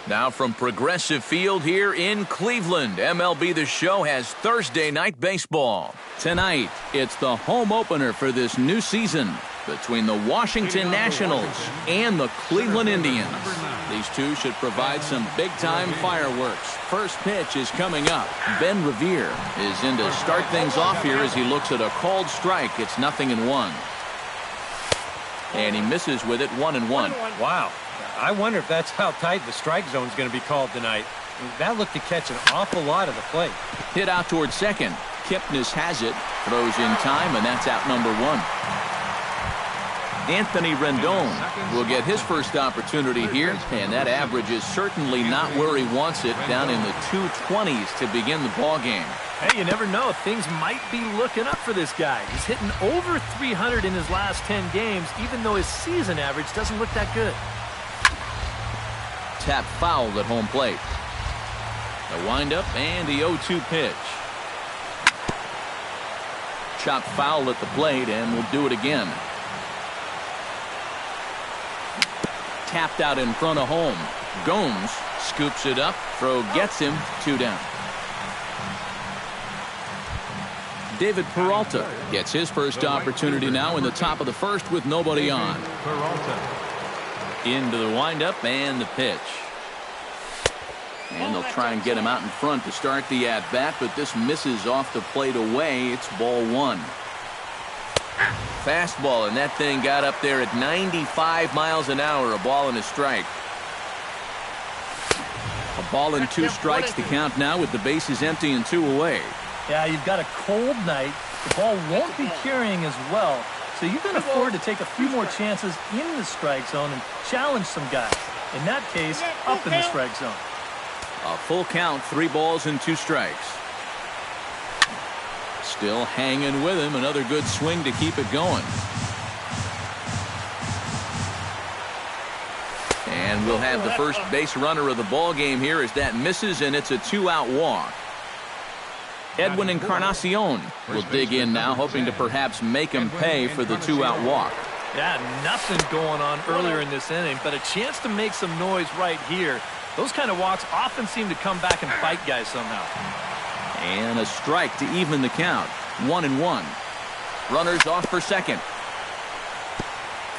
Now from Progressive Field here in Cleveland, MLB The Show has Thursday night baseball. Tonight, it's the home opener for this new season between the Washington Nationals and the Cleveland Indians. These two should provide some big-time fireworks. First pitch is coming up. Ben Revere is in to start things off here as he looks at a called strike. It's 0-1. And he misses with it 1-1. Wow. I wonder if that's how tight the strike zone is going to be called tonight. That looked to catch an awful lot of the plate. Hit out towards second. Kipnis has it. Throws in time, and that's out number 1. Anthony Rendon will get his first opportunity here, and that average is certainly not where he wants it, down in the 220s to begin the ball game. Hey, you never know. Things might be looking up for this guy. He's hitting over 300 in his last 10 games, even though his season average doesn't look that good. Tap foul at home plate. The windup and the 0-2 pitch. Chop foul at the plate, and we'll do it again. Tapped out in front of home. Gomes scoops it up. Throw gets him. 2 down. David Peralta gets his first opportunity now in the top of the first with nobody on. Into the windup and the pitch. And they'll try and get him out in front to start the at-bat, but this misses off the plate away. It's ball 1. Fastball, and that thing got up there at 95 miles an hour. A ball and a strike. A ball and 2 strikes the count now with the bases empty and 2 away. Yeah, you've got a cold night. The ball won't be carrying as well, so you can afford to take a few more chances in the strike zone and challenge some guys. In that case, up in the strike zone. A full count, 3 balls and 2 strikes. Still hanging with him. Another good swing to keep it going. And we'll have the first base runner of the ball game here as that misses, and it's a 2-out walk. Edwin Encarnacion will dig in now, hoping to perhaps make him pay for the 2-out walk. Yeah, nothing going on earlier in this inning, but a chance to make some noise right here. Those kind of walks often seem to come back and bite guys somehow. And a strike to even the count. 1-1. Runners off for second.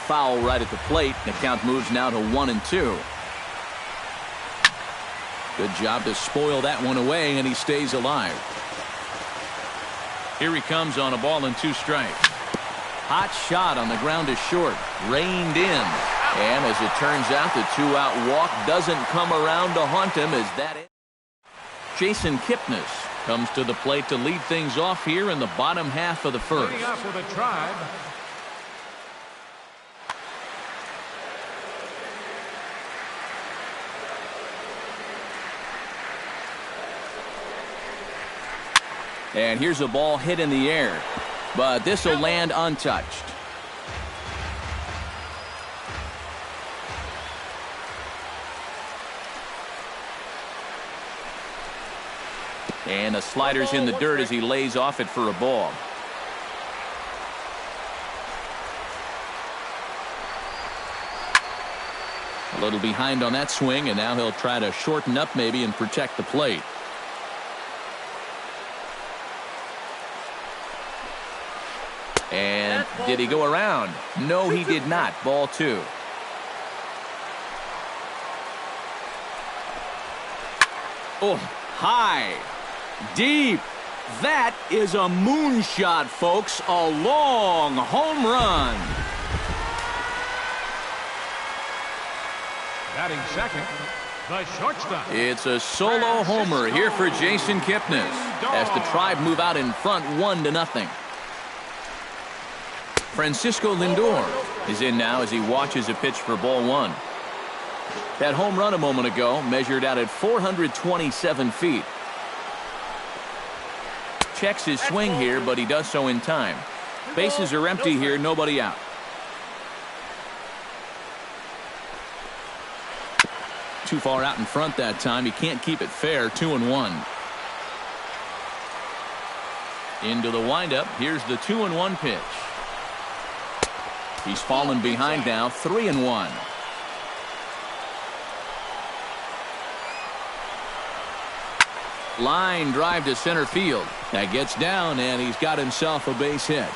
Foul right at the plate. The count moves now to 1-2. Good job to spoil that one away, and he stays alive. Here he comes on a ball and 2 strikes. Hot shot on the ground is short. Reined in. And as it turns out, the 2-out walk doesn't come around to haunt him as that is. Jason Kipnis comes to the plate to lead things off here in the bottom half of the first. Up for the Tribe. And here's a ball hit in the air, but this will land untouched. And the slider's in the dirt as he lays off it for a ball. A little behind on that swing, and now he'll try to shorten up maybe and protect the plate. And did he go around? No, he did not. Ball 2. Oh, high. Deep. That is a moonshot, folks. A long home run. Batting second, the shortstop. It's a solo homer here for Jason Kipnis as the Tribe move out in front 1-0. Francisco Lindor is in now as he watches a pitch for ball 1. That home run a moment ago measured out at 427 feet. Checks his swing here, but he does so in time. Bases are empty here, nobody out. Too far out in front that time. He can't keep it fair. 2-1. Into the windup. Here's the 2-1 pitch. He's fallen behind now. 3-1. Line drive to center field. That gets down, and he's got himself a base hit.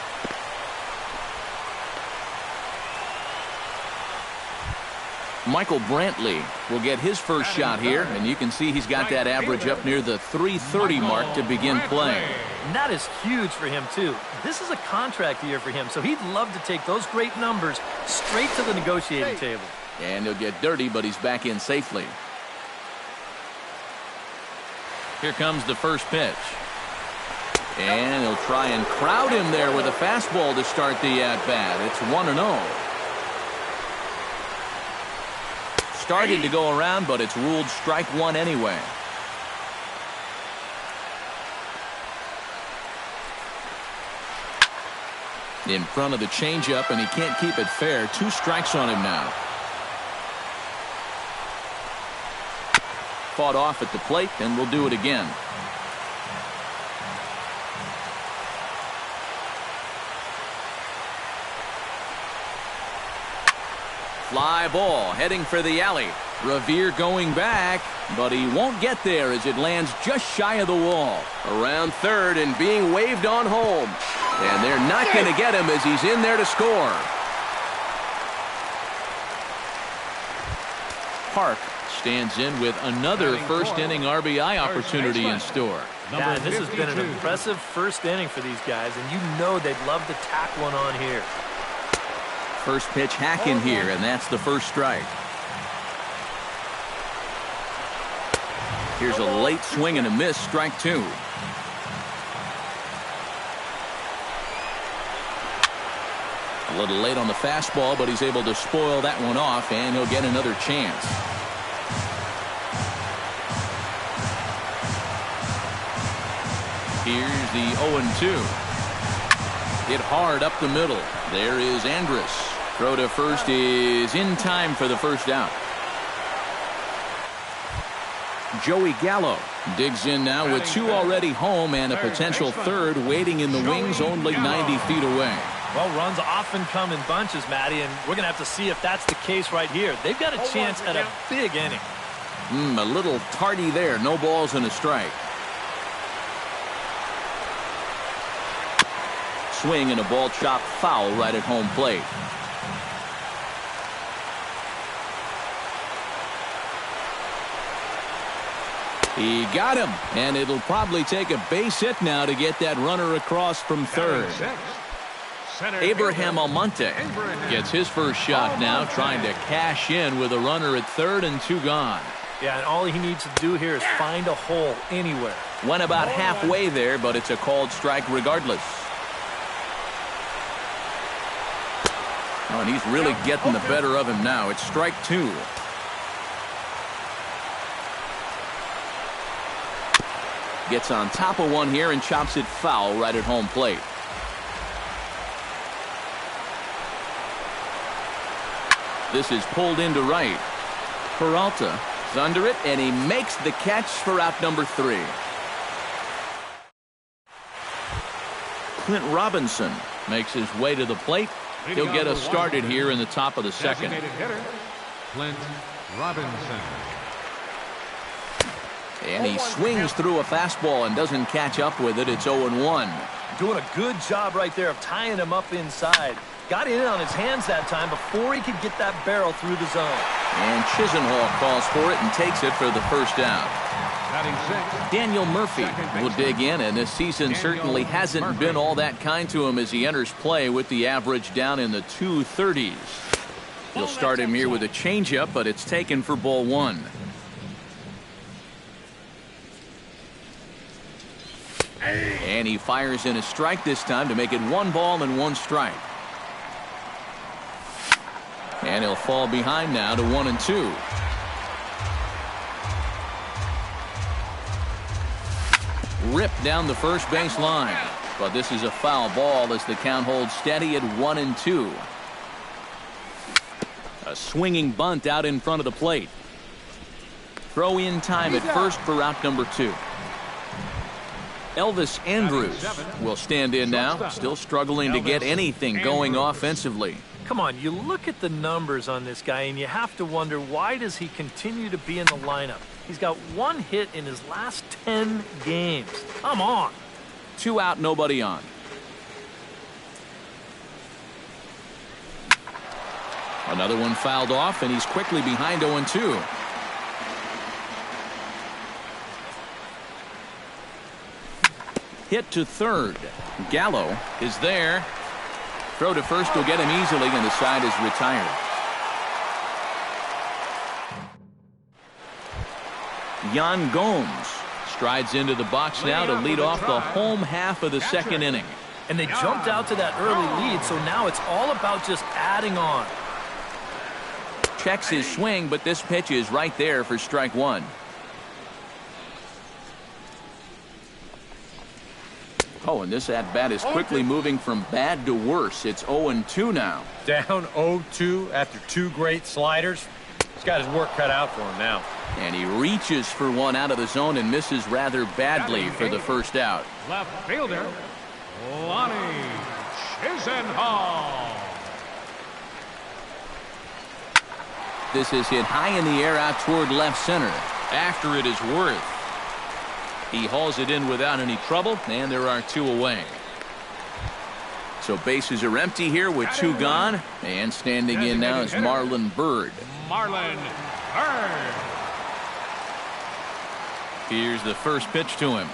Michael Brantley will get his first shot here, and you can see he's got that average up near the .330 mark to begin play. And that is huge for him, too. This is a contract year for him, so he'd love to take those great numbers straight to the negotiating table. And he'll get dirty, but he's back in safely. Here comes the first pitch. And he'll try and crowd him there with a fastball to start the at-bat. It's 1-0. Started to go around, but it's ruled strike one anyway. In front of the changeup, and he can't keep it fair. 2 strikes on him now. Fought off at the plate, and we'll do it again. Fly ball heading for the alley. Revere going back, but he won't get there as it lands just shy of the wall. Around third and being waved on home. And they're not going to get him as he's in there to score. Park stands in with another first inning RBI opportunity in store. Yeah, this has been an impressive first inning for these guys, and you know they'd love to tack one on here. First pitch hack in here, and that's the first strike. Here's a late swing and a miss, strike 2. A little late on the fastball, but he's able to spoil that one off, and he'll get another chance. Here's the 0-2. Hit hard up the middle. There is Andrus. Throw to first is in time for the first out. Joey Gallo digs in now with 2 already home and a potential third waiting in the wings only 90 feet away. Well, runs often come in bunches, Matty, and we're going to have to see if that's the case right here. They've got a chance at a big inning. A little tardy there. No balls and a strike. Swing and a ball chopped foul right at home plate. He got him, and it'll probably take a base hit now to get that runner across from third. Abraham Almonte gets his first shot now, trying to cash in with a runner at third and 2 gone. Yeah, and all he needs to do here is find a hole anywhere. Went about halfway there, but it's a called strike regardless. Oh, and he's really getting the better of him now. It's strike 2. Gets on top of one here and chops it foul right at home plate. This is pulled into right. Peralta is under it, and he makes the catch for out number 3. Clint Robinson makes his way to the plate. He'll get us started here in the top of the second. Clint Robinson. And he swings through a fastball and doesn't catch up with it. It's 0-1. Doing a good job right there of tying him up inside. Got in on his hands that time before he could get that barrel through the zone. And Chisenhall calls for it and takes it for the first down. Daniel Murphy will dig in, and this season certainly hasn't been all that kind to him as he enters play with the average down in the 230s. He'll start him here with a changeup, but it's taken for ball 1. And he fires in a strike this time to make it 1 ball and 1 strike. And he'll fall behind now to 1-2. Ripped down the first base line, but this is a foul ball as the count holds steady at 1-2. A swinging bunt out in front of the plate. Throw in time at first for out number 2. Elvis Andrus will stand in now, still struggling to get anything going offensively. Come on, you look at the numbers on this guy, and you have to wonder, why does he continue to be in the lineup? He's got 1 hit in his last 10 games. Come on. 2 out, nobody on. Another one fouled off, and he's quickly behind 0-2. Hit to third. Gallo is there. Throw to first will get him easily, and the side is retired. Yan Gomes strides into the box now to lead off the home half of the second inning. And they jumped out to that early lead, so now it's all about just adding on. Checks his swing, but this pitch is right there for strike 1. Oh, and this at-bat is quickly moving from bad to worse. It's 0-2 now. Down 0-2 after 2 great sliders. He's got his work cut out for him now. And he reaches for one out of the zone and misses rather badly for the first out. Left fielder, Lonnie Chisenhall. This is hit high in the air out toward left center. After it is Worth. He hauls it in without any trouble, and there are 2 away. So bases are empty here with 2 gone, and standing in now is Marlon Byrd. Marlon Byrd. Here's the first pitch to him.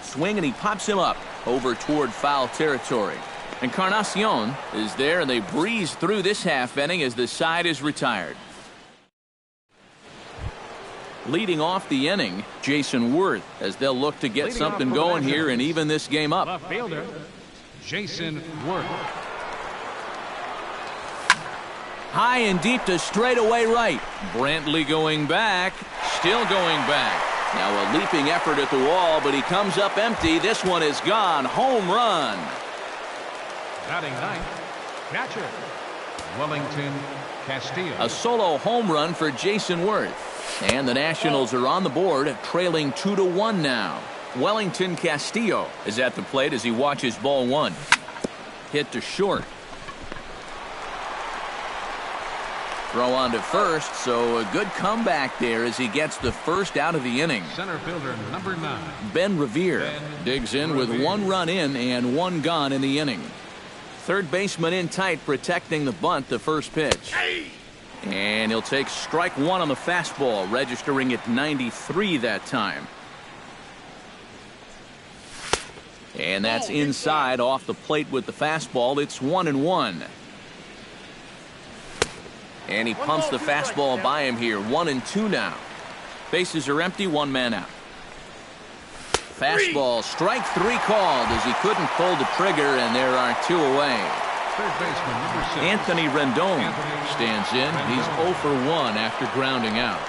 Swing, and he pops him up over toward foul territory. Encarnacion is there, and they breeze through this half inning as the side is retired. Leading off the inning, Jason Worth, as they'll look to get something going here and even this game up. Left fielder, Jason Worth. High and deep to straightaway right. Brantley going back, still going back. Now a leaping effort at the wall, but he comes up empty. This one is gone. Home run. Batting ninth, catcher, Wellington Castillo. A solo home run for Jason Worth. And the Nationals are on the board, trailing 2-1 now. Wellington Castillo is at the plate as he watches ball 1. Hit to short. Throw on to first, so a good comeback there as he gets the first out of the inning. Center fielder number 9. Ben Revere digs in with 1 run in and 1 gone in the inning. Third baseman in tight, protecting the bunt, the first pitch. And he'll take strike 1 on the fastball, registering at 93 that time. And that's inside off the plate with the fastball. It's 1-1. And he pumps the fastball by him here. 1-2 now. Bases are empty, 1 man out. Fastball, strike 3 called as he couldn't pull the trigger, and there are 2 away. Third baseman number 6. Anthony Rendon stands in. He's 0 for 1 after grounding out.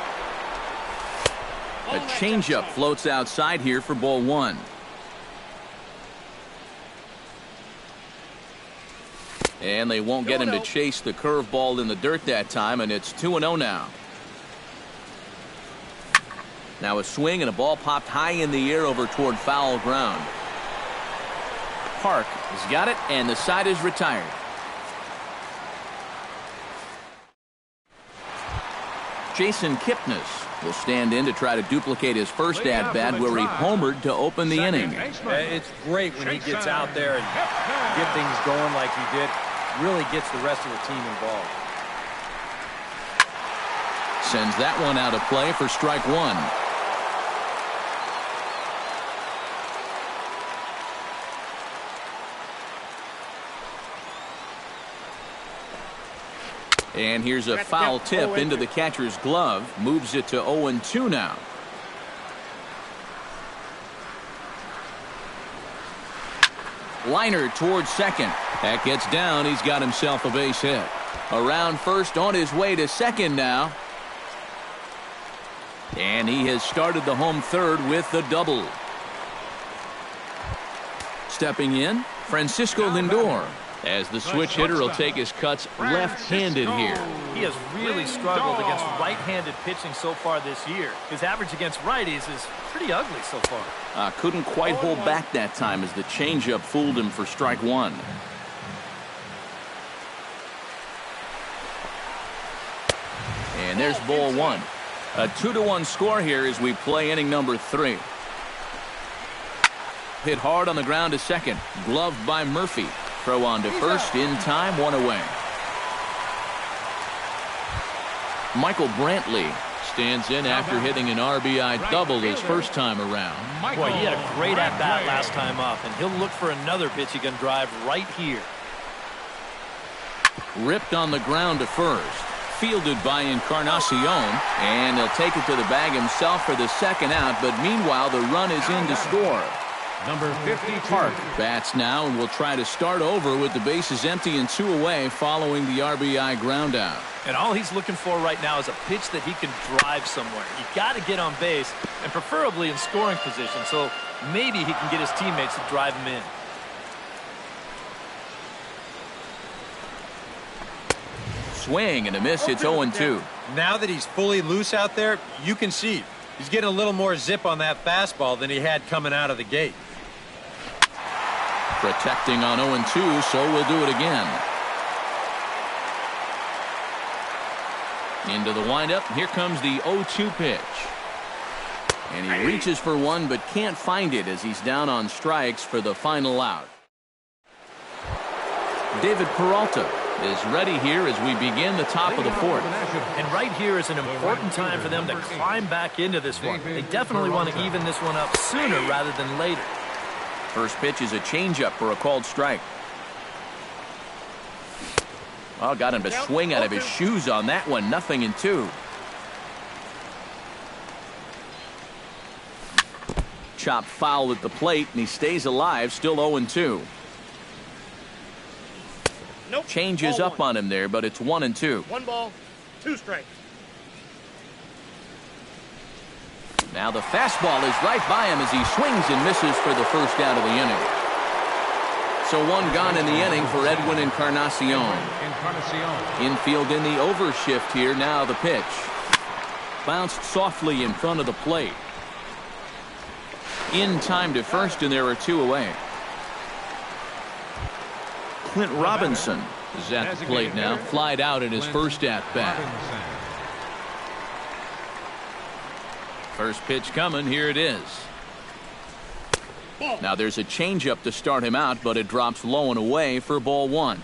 A changeup floats outside here for ball 1. And they won't get him to chase the curveball in the dirt that time, and it's 2-0 now. Now a swing, and a ball popped high in the air over toward foul ground. Park has got it, and the side is retired. Jason Kipnis will stand in to try to duplicate his first at-bat where he homered to open the inning. It's great when he gets out there and get things going like he did. Really gets the rest of the team involved. Sends that one out of play for strike 1. And here's a foul tip into the catcher's glove. Moves it to 0-2 now. Liner towards second. That gets down. He's got himself a base hit. Around first, on his way to second now. And he has started the home third with the double. Stepping in, Francisco Lindor, as the switch hitter will take his cuts left-handed here. He has really struggled against right-handed pitching so far this year. His average against righties is pretty ugly so far. Couldn't quite hold back that time as the changeup fooled him for strike 1. And there's ball one. A 2-1 score here as we play inning number 3. Hit hard on the ground to second. Gloved by Murphy. Throw on to first in time, 1 away. Michael Brantley stands in after hitting an RBI double his first time around. Boy, he had a great at-bat last time up, and he'll look for another pitch he can drive right here. Ripped on the ground to first. Fielded by Encarnacion, and he'll take it to the bag himself for the second out, but meanwhile the run is in to score. Number 52. Park bats now and will try to start over with the bases empty and 2 away following the RBI ground out. And all he's looking for right now is a pitch that he can drive somewhere. You got to get on base, and preferably in scoring position, so maybe he can get his teammates to drive him in. Swing and a miss. It's 0-2. Now that he's fully loose out there, you can see he's getting a little more zip on that fastball than he had coming out of the gate. Protecting on 0-2, so we'll do it again. Into the windup. Here comes the 0-2 pitch. And he reaches for one but can't find it as he's down on strikes for the final out. David Peralta is ready here as we begin the top of the 4th. And right here is an important time for them to climb back into this one. They definitely want to even this one up sooner rather than later. First pitch is a changeup for a called strike. Well, got him to swing out of his shoes on that one. 0-2. Chopped foul at the plate, and he stays alive, still 0-2. Nope. Changes up on him there, but it's 1-2. 1 ball, 2 strikes. Now the fastball is right by him as he swings and misses for the first out of the inning. So 1 gone in the inning for Edwin Encarnacion. Infield in the overshift here. Now the pitch. Bounced softly in front of the plate. In time to first, and there are 2 away. Clint Robinson is at the plate now. Flied out in his first at-bat. First pitch coming. Here it is. Now there's a changeup to start him out, but it drops low and away for ball 1.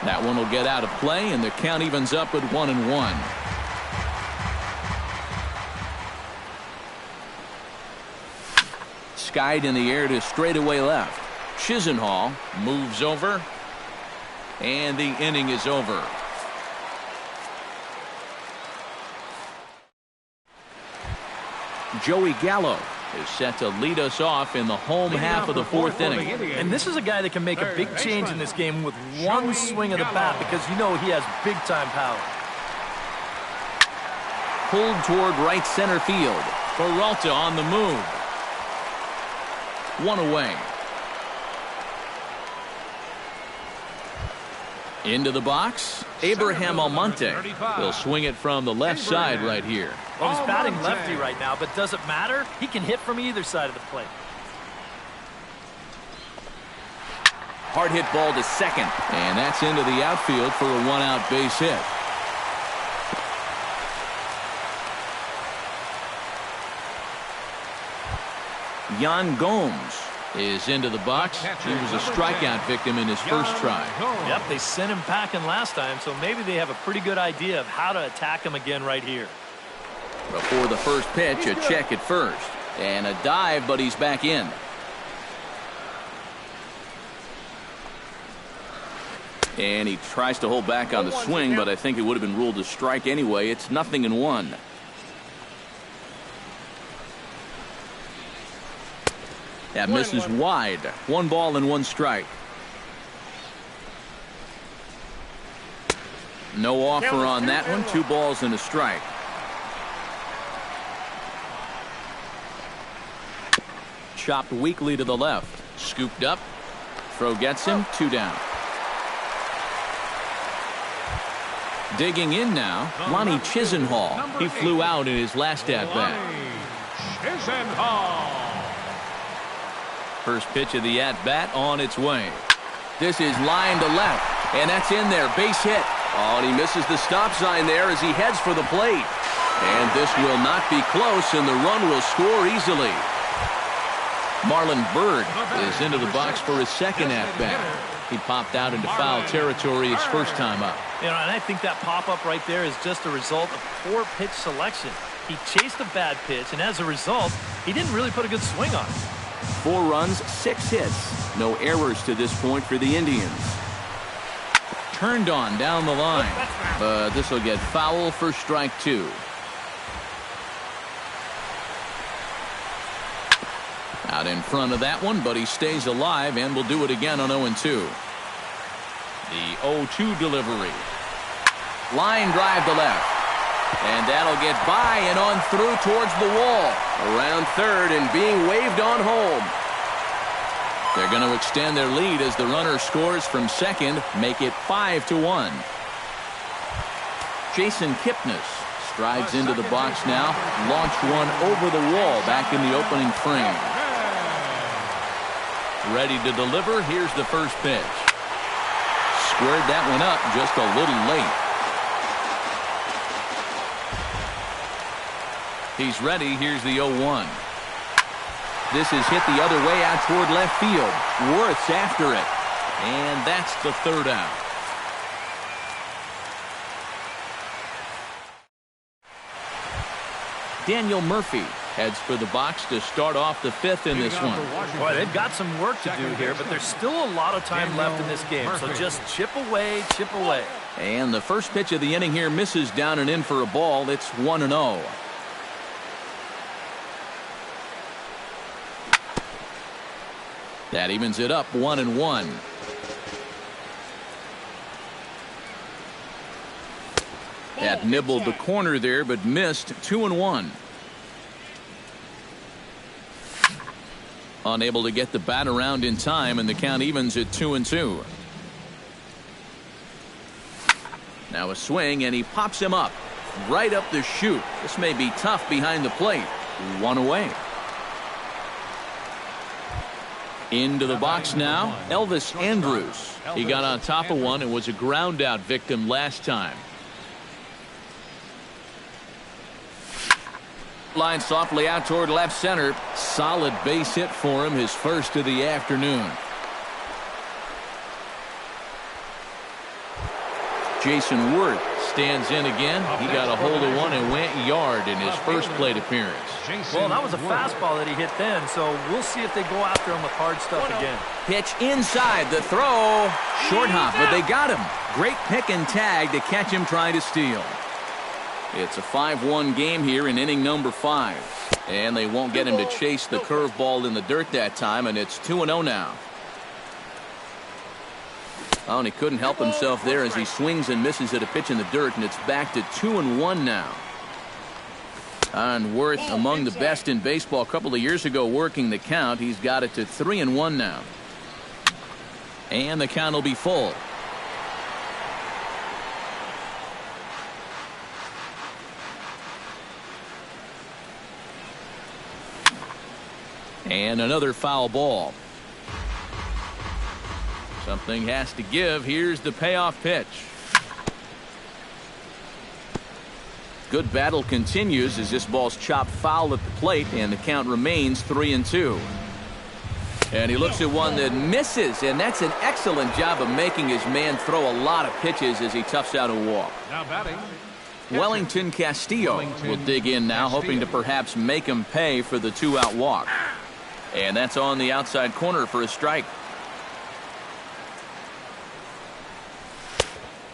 That one will get out of play, and the count evens up at 1-1. Skied in the air to straightaway left. Chisenhall moves over, and the inning is over. Joey Gallo is set to lead us off in the home half of the 4th inning. And this is a guy that can make a big change in this game with one swing of the bat, because you know he has big-time power. Pulled toward right center field. Peralta on the move. 1 away. Into the box. Abraham Almonte will swing it from the left side right here. Well, he's batting lefty right now, but does it matter? He can hit from either side of the plate. Hard hit ball to second, and that's into the outfield for a 1-out base hit. Yan Gomes is into the box. He was a strikeout victim in his first try. Yep, they sent him packing last time, so maybe they have a pretty good idea of how to attack him again right here. Before the first pitch, a check at first. And a dive, but he's back in. And he tries to hold back on the swing, but I think it would have been ruled a strike anyway. It's 0-1. That misses wide. 1 ball and 1 strike. No offer on that one. 2 balls and a strike. Chopped weakly to the left. Scooped up. Throw gets him. 2 down. Digging in now, Lonnie Chisenhall. He flew out in his last at-bat. First pitch of the at-bat on its way. This is line to left. And that's in there, base hit. Oh, and he misses the stop sign there as he heads for the plate. And this will not be close, and the run will score easily. Marlon Byrd is into the box for his second at-bat. He popped out into foul territory his first time up. You know, and I think that pop-up right there is just a result of poor pitch selection. He chased a bad pitch, and as a result, he didn't really put a good swing on it. 4 runs, 6 hits. No errors to this point for the Indians. Turned on down the line, but this will get foul for strike 2. Out in front of that one, but he stays alive and will do it again on 0-2. The 0-2 delivery. Line drive to left. And that'll get by and on through towards the wall. Around third and being waved on home. They're going to extend their lead as the runner scores from second, make it 5-1. Jason Kipnis strides into the box now, launched one over the wall back in the opening frame. Ready to deliver. Here's the first pitch. Squared that one up just a little late. He's ready. Here's the 0-1. This is hit the other way out toward left field. Worth's after it. And that's the third out. Daniel Murphy heads for the box to start off the 5th in this one. Boy, they've got some work to do here, but there's still a lot of time left in this game. So just chip away, chip away. And the first pitch of the inning here misses down and in for a ball. It's 1-0. That evens it up 1-1. That nibbled the corner there, but missed 2-1. Unable to get the bat around in time, and the count evens at 2-2. Now a swing, and he pops him up right up the chute. This may be tough behind the plate. 1 away. Into the box now, Elvis Andrus. He got on top of one and was a ground out victim last time. Line softly out toward left center. Solid base hit for him, his first of the afternoon. Jason Worth stands in again. He got a hold of one and went yard in his first plate appearance. Well, that was a fastball that he hit then, so we'll see if they go after him with hard stuff again. Pitch inside, the throw. Short hop, but they got him. Great pick and tag to catch him trying to steal. It's a 5-1 game here in inning number 5. And they won't get him to chase the curveball in the dirt that time, and it's 2-0 now. Oh, and he couldn't help himself there as he swings and misses at a pitch in the dirt, and it's back to 2-1 now. And Worth among the best in baseball a couple of years ago working the count. He's got it to 3-1 now. And the count will be full. And another foul ball. Something has to give. Here's the payoff pitch. Good battle continues as this ball's chopped foul at the plate, and the count remains 3-2. And he looks at one that misses, and that's an excellent job of making his man throw a lot of pitches as he toughs out a walk. Now batting, Wellington Castillo will dig in now, hoping to perhaps make him pay for the 2-out walk. And that's on the outside corner for a strike.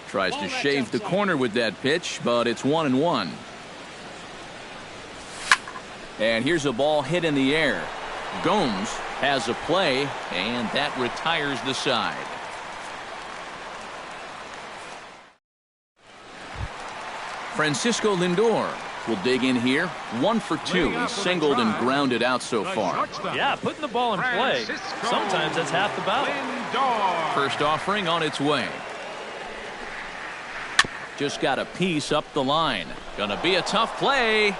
Tries to shave the corner with that pitch, but it's 1-1. And here's a ball hit in the air. Gomes has a play, and that retires the side. Francisco Lindor will dig in here. 1 for 2. He's singled and grounded out so far. Yeah, putting the ball in play. Sometimes that's half the battle. First offering on its way. Just got a piece up the line. Gonna be a tough play.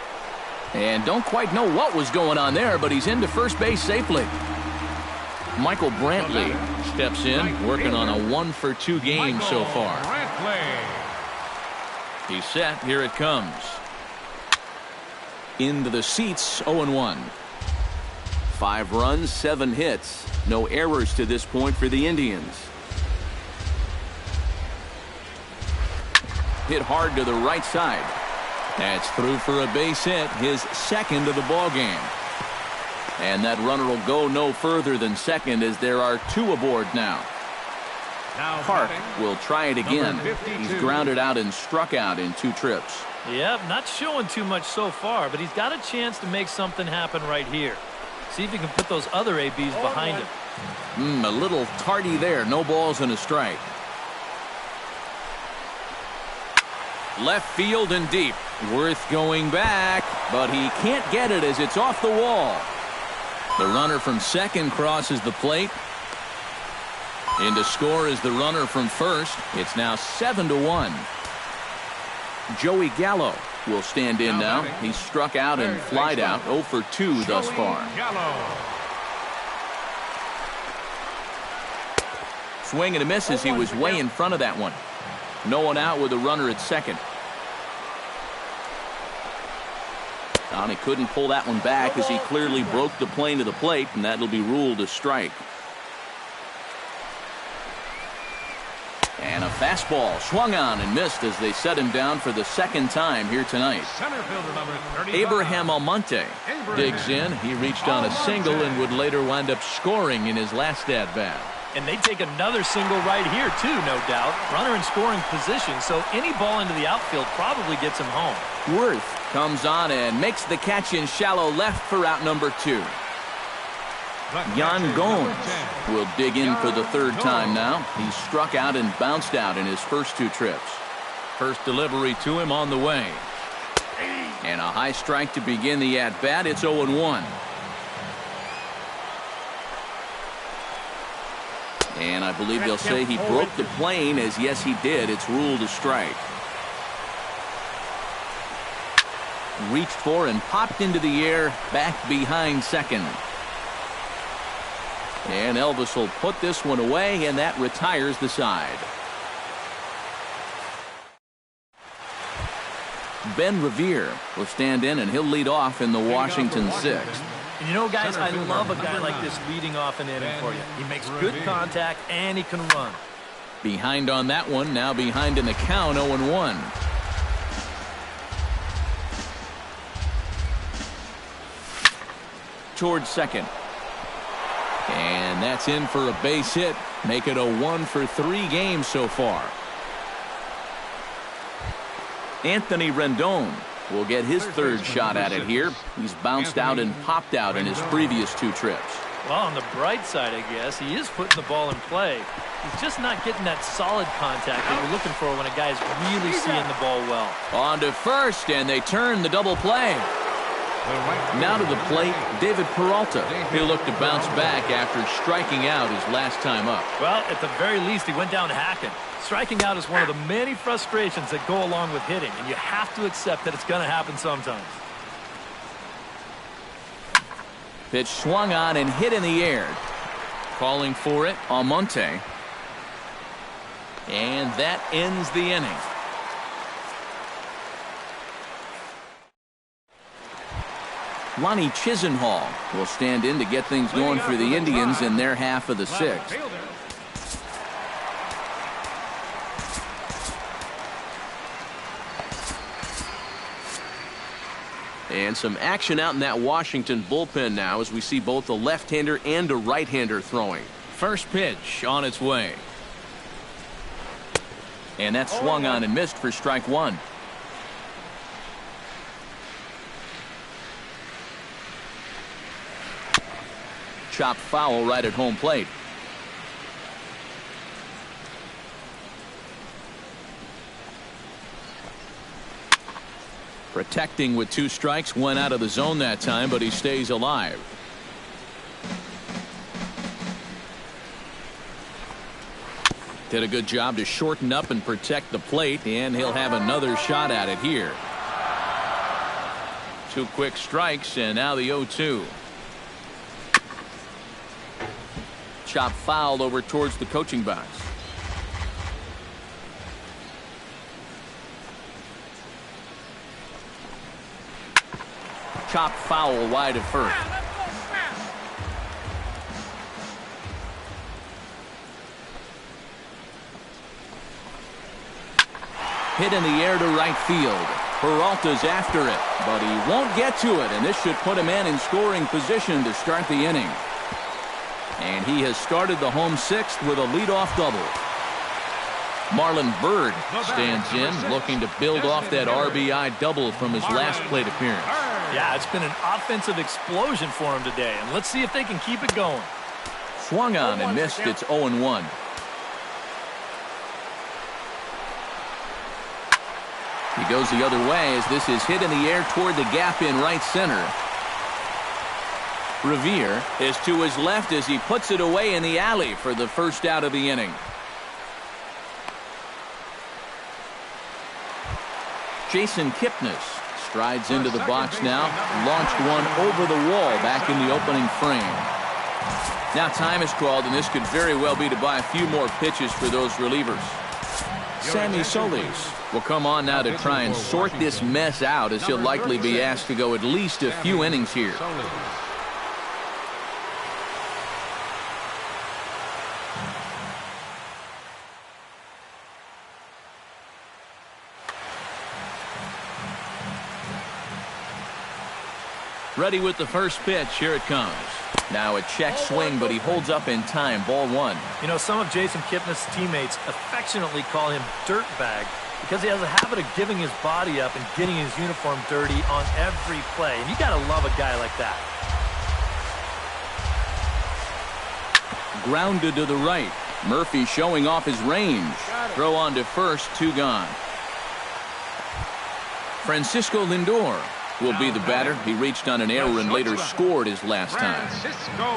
And don't quite know what was going on there, but he's into first base safely. Michael Brantley steps in, working on a 1-for-2 game so far. He's set. Here it comes. Into the seats, 0-1. 5 runs, 7 hits. No errors to this point for the Indians. Hit hard to the right side. That's through for a base hit, his second of the ball game. And that runner will go no further than second as there are 2 aboard now. Park will try it again. He's grounded out and struck out in 2 trips. Yep, not showing too much so far, but he's got a chance to make something happen right here. See if he can put those other ABs behind him. A little tardy there. No balls and a strike. Left field and deep. Worth going back, but he can't get it as it's off the wall. The runner from second crosses the plate. In to score is the runner from first. It's now 7-1. Joey Gallo will stand in now. He's struck out and flied out, 0 for 2 thus far. Swing and a miss as he was way in front of that one. No one out with a runner at second. He couldn't pull that one back as he clearly broke the plane to the plate, and that'll be ruled a strike. And a fastball swung on and missed as they set him down for the second time here tonight. Abraham Almonte digs in. He reached on a single and would later wind up scoring in his last at-bat. And they take another single right here, too, no doubt. Runner in scoring position, so any ball into the outfield probably gets him home. Worth comes on and makes the catch in shallow left for out number 2. Yan Gomes will dig in for the 3rd time now. He struck out and bounced out in his first 2 trips. First delivery to him on the way. And a high strike to begin the at-bat. It's 0-1. And I believe they'll say he broke the plane, as yes he did. It's ruled a strike. Reached for and popped into the air back behind second. And Elvis will put this one away, and that retires the side. Ben Revere will stand in, and he'll lead off in the Washington 6th. And you know, guys, I love a guy like this leading off an inning for you. He makes good contact, and he can run. Behind on that one, now behind in the count, 0-1. Towards second. And that's in for a base hit. Make it a 1-for-3 game so far. Anthony Rendon will get his 3rd shot at it here. He's bounced out and popped out in his previous 2 trips. Well, on the bright side, I guess, he is putting the ball in play. He's just not getting that solid contact that you're looking for when a guy's really seeing the ball well. On to first, and they turn the double play. Now to the plate, David Peralta. He'll look to bounce back after striking out his last time up. Well, at the very least, he went down hacking. Striking out is one of the many frustrations that go along with hitting, and you have to accept that it's going to happen sometimes. Pitch swung on and hit in the air. Calling for it, Almonte. And that ends the inning. Lonnie Chisenhall will stand in to get things going for the Indians in their half of the 6th. And some action out in that Washington bullpen now as we see both a left-hander and a right-hander throwing. First pitch on its way. And that swung on and missed for strike 1. Chopped foul right at home plate. Protecting with 2 strikes, went out of the zone that time, but he stays alive. Did a good job to shorten up and protect the plate, and he'll have another shot at it here. 2 quick strikes, and now the 0-2. Chop foul over towards the coaching box. Chop foul wide of first. Hit in the air to right field. Peralta's after it, but he won't get to it, and this should put him in scoring position to start the inning. And he has started the home sixth with a leadoff double. Marlon Byrd stands in, looking to build off that RBI double from his last plate appearance. Yeah, it's been an offensive explosion for him today, and let's see if they can keep it going. Swung on and missed. It's 0-1. He goes the other way as this is hit in the air toward the gap in right center. Revere is to his left as he puts it away in the alley for the first out of the inning. Jason Kipnis strides into the box now, launched one over the wall back in the opening frame. Now time is called, and this could very well be to buy a few more pitches for those relievers. Sammy Solis will come on now to try and sort this mess out, as he'll likely be asked to go at least a few innings here. Ready with the first pitch. Here it comes. Now a check swing, but he holds up in time. Ball one. You know, some of Jason Kipnis' teammates affectionately call him Dirtbag because he has a habit of giving his body up and getting his uniform dirty on every play. And you got to love a guy like that. Grounded to the right. Murphy showing off his range. Throw on to first, 2 gone. Francisco Lindor will be the batter. He reached on an error and later scored his last time. Francisco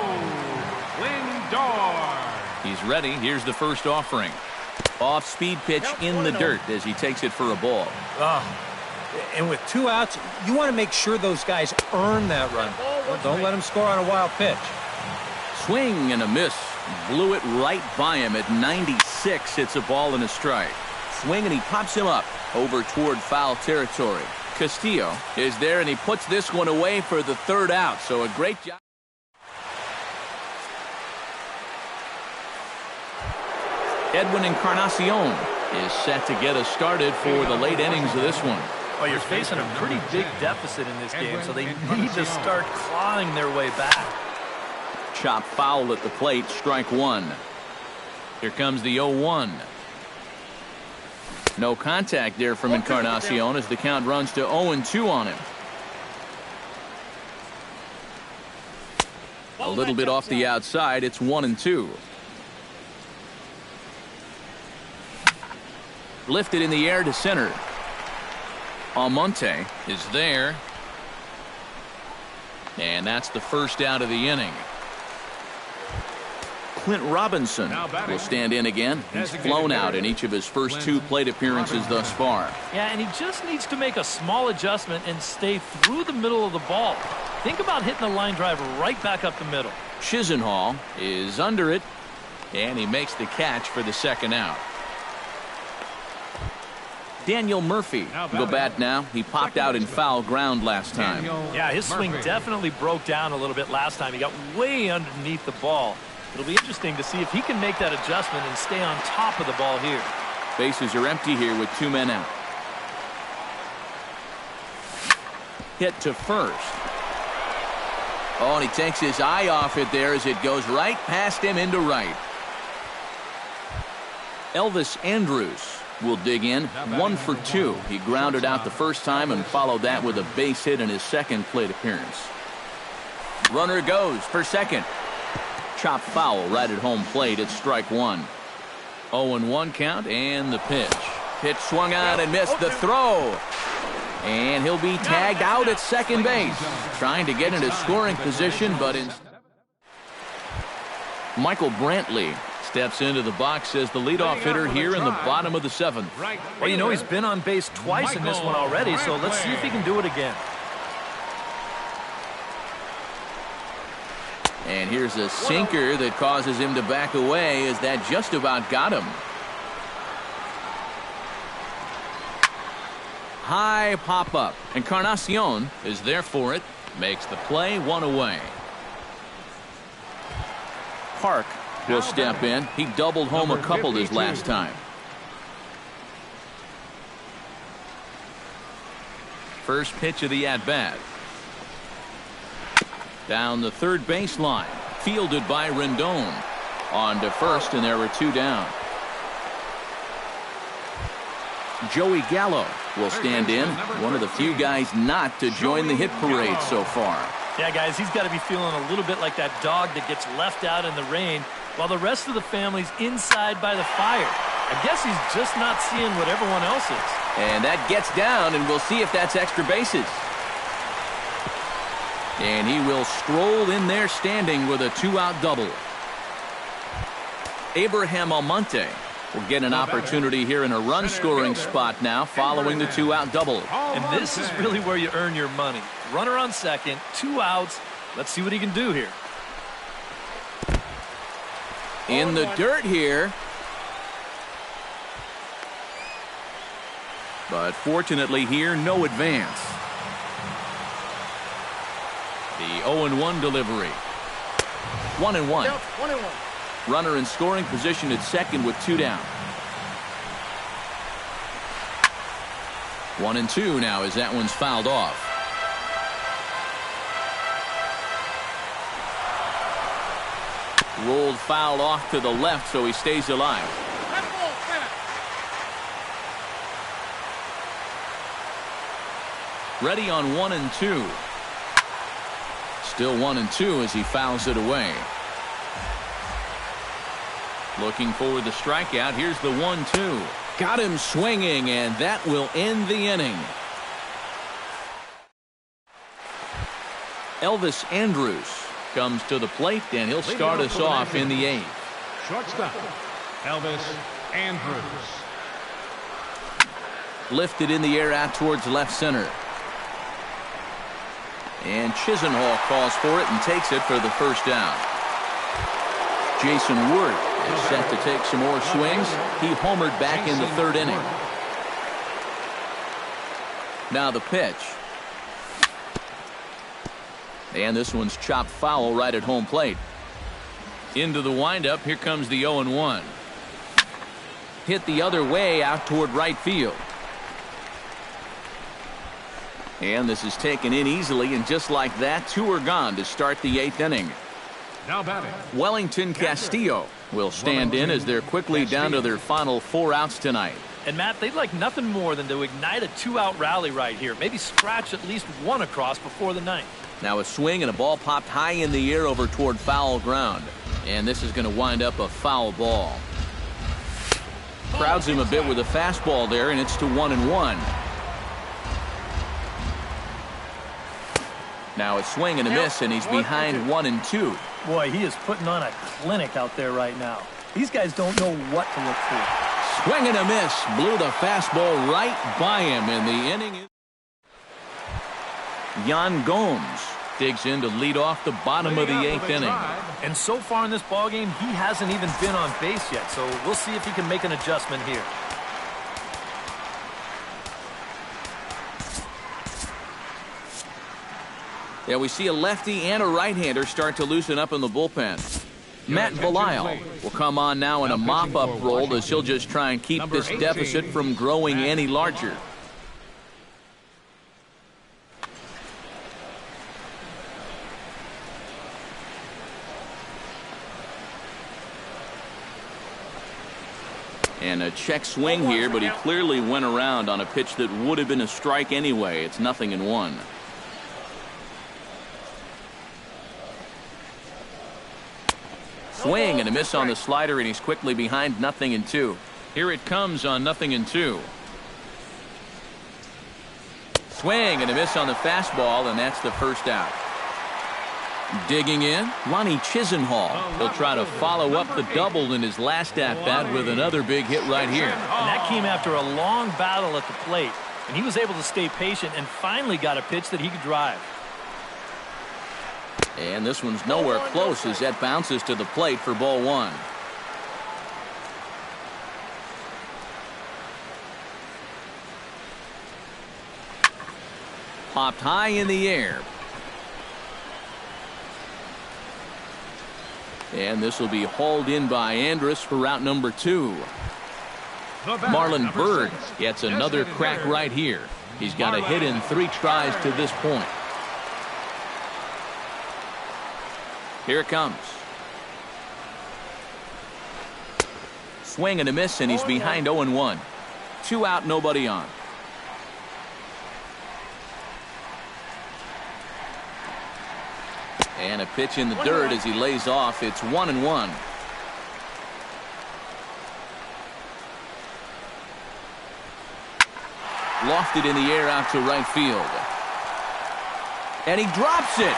Lindor. He's ready. Here's the first offering. Off-speed pitch in the dirt as he takes it for a ball. And with 2 outs, you want to make sure those guys earn that run. Don't let them score on a wild pitch. Swing and a miss. Blew it right by him at 96. It's a ball and a strike. Swing and he pops him up over toward foul territory. Castillo is there, and he puts this one away for the 3rd out. So a great job. Edwin Encarnacion is set to get us started for the late innings of this one. Well, you're facing a pretty big deficit in this game, so they need to start clawing their way back. Chop foul at the plate, strike 1. Here comes the 0-1. No contact there from Encarnacion as the count runs to 0-2 on him. A little bit off the outside. It's 1-2. Lifted in the air to center. Almonte is there. And that's the first out of the inning. Clint Robinson will stand in again. He's flown out in each of his first 2 plate appearances thus far. Yeah, and he just needs to make a small adjustment and stay through the middle of the ball. Think about hitting the line drive right back up the middle. Chisenhall is under it, and he makes the catch for the 2nd out. Daniel Murphy will bat now. He popped out in foul ground last time. Yeah, his swing definitely broke down a little bit last time. He got way underneath the ball. It'll be interesting to see if he can make that adjustment and stay on top of the ball here. Bases are empty here with 2 men out. Hit to first. Oh, and he takes his eye off it there as it goes right past him into right. Elvis Andrus will dig in. 1 for 2. He grounded out the first time and followed that with a base hit in his 2nd plate appearance. Runner goes for second. Chop foul right at home plate. It's strike 1. 0-1 count and the pitch. Pitch swung on and missed the throw. And he'll be tagged out at second base. Trying to get into scoring position, but Michael Brantley steps into the box as the leadoff hitter here in the bottom of the 7th. Well, you know, he's been on base twice in this one already, so let's see if he can do it again. And here's a sinker that causes him to back away as that just about got him. High pop-up. Encarnacion is there for it. Makes the play, 1 away. Park will step in. He doubled home a couple his last time. First pitch of the at-bat. Down the third baseline. Fielded by Rendon. On to first, and there were 2 down. Joey Gallo will stand in. One of the few guys not to join the hit parade so far. Yeah, guys, he's got to be feeling a little bit like that dog that gets left out in the rain while the rest of the family's inside by the fire. I guess he's just not seeing what everyone else is. And that gets down, and we'll see if that's extra bases. And he will stroll in there standing with a 2-out double. Abraham Almonte will get an opportunity here in a run-scoring spot now following the 2-out double. And this is really where you earn your money. Runner on second, 2 outs. Let's see what he can do here. In the dirt here. But fortunately here, no advance. The 0-1 delivery. 1-1. 1-1. Runner in scoring position at second with 2 down. 1-2 now as that one's fouled off. Rolled foul off to the left, so he stays alive. Ready on 1-2. Still 1-2 as he fouls it away. Looking for the strikeout. Here's the 1-2. Got him swinging, and that will end the inning. Elvis Andrus comes to the plate, and he'll start us off in the 8th. Shortstop, Elvis Andrus. Lifted in the air out towards left center. And Chisenhall calls for it and takes it for the first down. Jason Ward is set to take some more swings. He homered back in the 3rd inning. Now the pitch. And this one's chopped foul right at home plate. Into the windup. Here comes the 0-1. Hit the other way out toward right field. And this is taken in easily, and just like that, 2 are gone to start the 8th inning. Now batting, Wellington Castillo will stand in as they're quickly down to their final 4 outs tonight. And Matt, they'd like nothing more than to ignite a 2-out rally right here. Maybe scratch at least 1 across before the 9th. Now a swing and a ball popped high in the air over toward foul ground. And this is going to wind up a foul ball. Crowds him a bit with a fastball there, and it's to 1-1. Now a swing and a miss, and he's behind 1-2. Boy, he is putting on a clinic out there right now. These guys don't know what to look for. Swing and a miss. Blew the fastball right by him in the inning. Yan Gomes digs in to lead off the bottom of the 8th inning. And so far in this ballgame, he hasn't even been on base yet, so we'll see if he can make an adjustment here. Yeah, we see a lefty and a right-hander start to loosen up in the bullpen. Matt Belisle will come on now in a mop-up role as he'll just try and keep this deficit from growing any larger. And a check swing here, but he clearly went around on a pitch that would have been a strike anyway. It's 0-1. Swing and a miss on the slider, and he's quickly behind 0-2. Here it comes on 0-2. Swing and a miss on the fastball, and that's the first out. Digging in, Lonnie Chisenhall. He'll try to follow up the double in his last at-bat with another big hit right here. And that came after a long battle at the plate, and he was able to stay patient and finally got a pitch that he could drive. And this one's nowhere close as that bounces to the plate for ball one. Popped high in the air. And this will be hauled in by Andrus for route number 2. Marlon Byrd gets another crack right here. He's got a hit in 3 tries to this point. Here it comes. Swing and a miss, and he's behind 0-1. 2 out, nobody on. And a pitch in the dirt as he lays off. It's 1-1. Lofted in the air out to right field. And he drops it.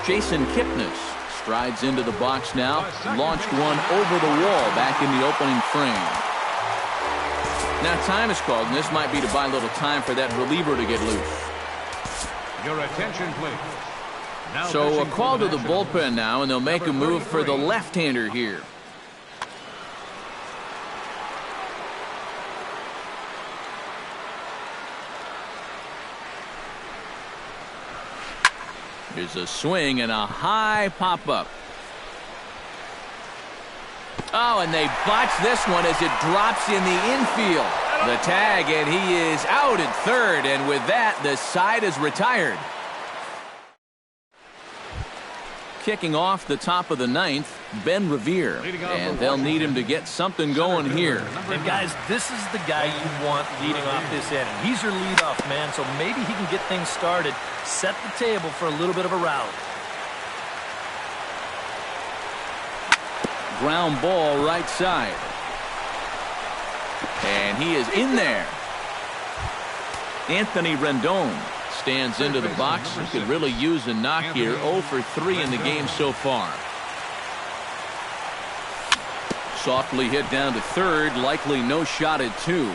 Jason Kipnis strides into the box now. Launched one over the wall back in the opening frame. Now time is called, and this might be to buy a little time for that reliever to get loose. Your attention, please. Now So a call to the Nationals. bullpen now, and they'll make a move for the left-hander here. Here's a swing and a high pop-up. Oh, and they botch this one as it drops in the infield. The tag, and he is out at third, and with that, the side is retired. Kicking off the top of the 9th, Ben Revere, and they'll need him to get something going here. And guys, this is the guy you want leading off this inning. He's your leadoff man, so maybe he can get things started, set the table for a little bit of a rally. Ground ball right side. And he is in there. Anthony Rendon stands into the box. He could really use a knock here. 0 for 3 in the game so far. Softly hit down to third. Likely no shot at 2.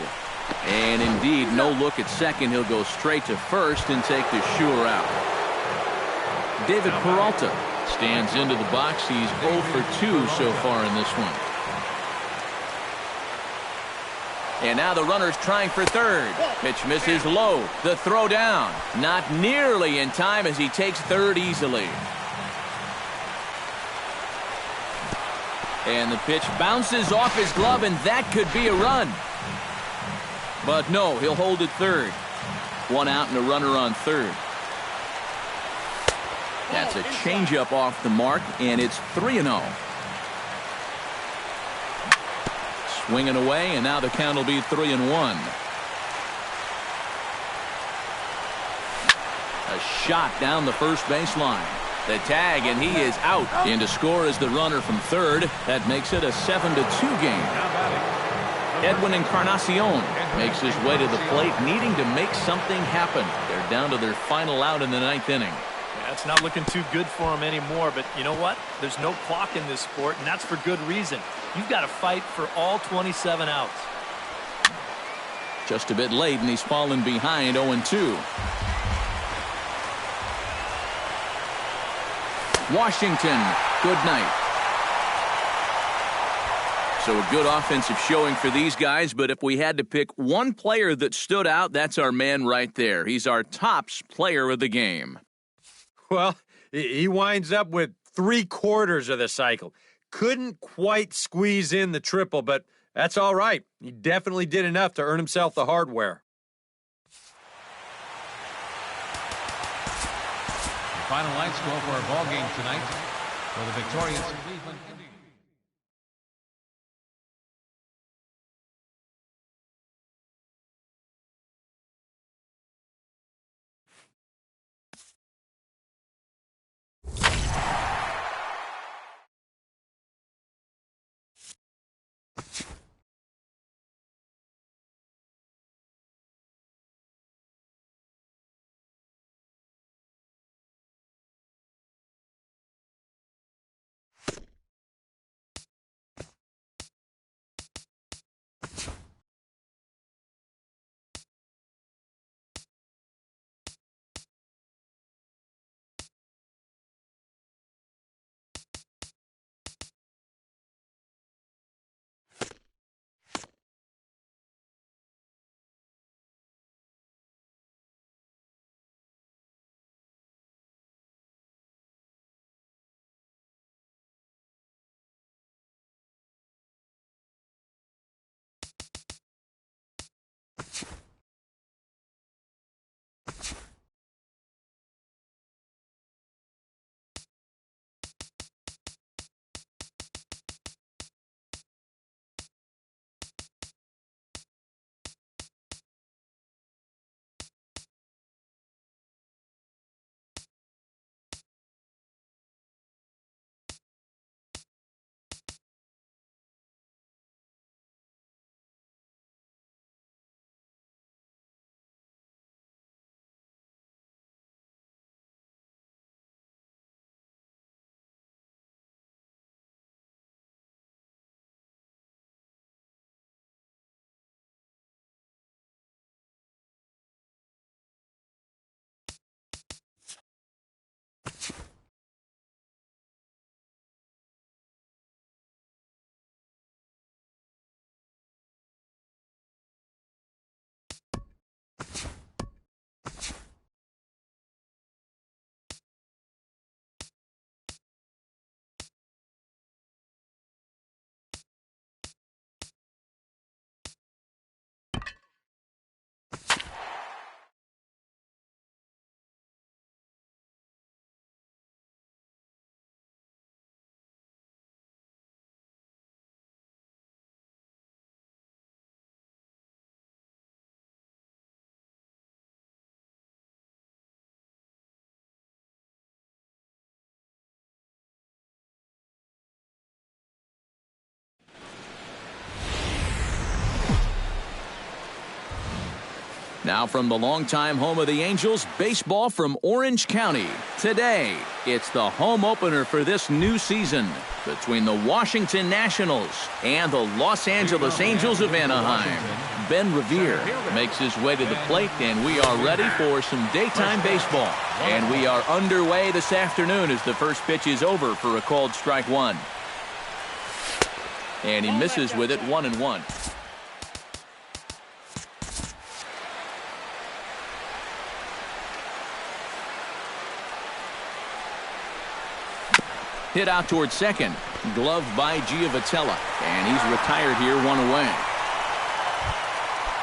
And indeed, no look at second. He'll go straight to first and take the sure out. David Peralta stands into the box. He's 0 for 2 so far in this one. And now the runner's trying for third. Pitch misses low. The throw down. Not nearly in time as he takes third easily. And the pitch bounces off his glove, and that could be a run. But no, he'll hold it third. 1 out and a runner on third. That's a changeup off the mark, and it's 3-0. Swinging away, and now the count will be 3-1. A shot down the first baseline. The tag, and he is out. In to score is the runner from third. That makes it a 7-2 game. Edwin Encarnacion makes his way to the plate, needing to make something happen. They're down to their final out in the 9th inning. It's not looking too good for him anymore, but you know what? There's no clock in this sport, and that's for good reason. You've got to fight for all 27 outs. Just a bit late, and he's fallen behind 0-2. Washington, good night. So a good offensive showing for these guys, but if we had to pick one player that stood out, that's our man right there. He's our tops player of the game. Well, he winds up with 3/4 of the cycle. Couldn't quite squeeze in the triple, but that's all right. He definitely did enough to earn himself the hardware. The final line score for our ball game tonight for the victorious Cleveland Indians. Now from the longtime home of the Angels, baseball from Orange County. Today, it's the home opener for this new season between the Washington Nationals and the Los Angeles Angels of Anaheim. Ben Revere makes his way to the plate, and we are ready for some daytime baseball. And we are underway this afternoon as the first pitch is over for a called strike one. And he misses with it, 1-1. Hit out towards second. Gloved by Giovitella. And he's retired here, one away.